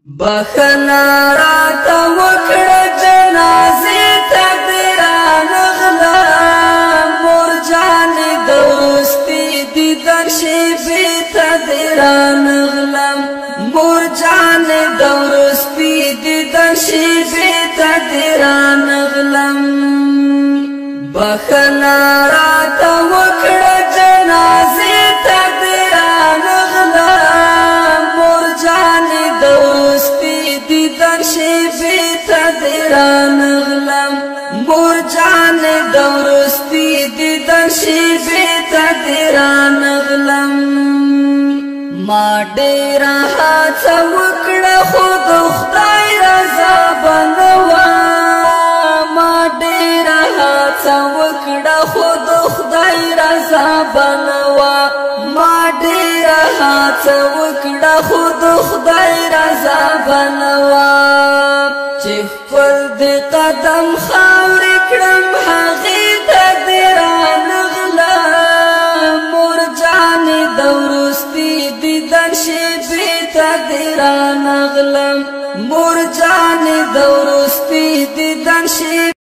بخنا راته وکړه جنازې ته دې رانغلم مور جانې د وروستي دیدن شېبې ته دې رانغلم مور جانې د وروستي دیدن شېبې ته دې رانغلم بخنا راته وکړه جنازې ته دې رانغلم مور جانې د وروستي دیدن شېبې ته دې رانغلم مور جانې د وروستي دیدن شېبې ته دې رانغلم ما ډېره هڅه وکړه خو د خدای رضا به نه وه ما ډېره هڅه وکړه خو د خدای رضا به نه وه ما ډېره هڅه وکړه خو د خدای رضا به نه وه چې خپل د قدم خاورې کړم هغې ته دې رانغلم مور جانې د وروستي دیدن شېبې ته دې رانغلم مور جانې د وروستي دیدن شېبې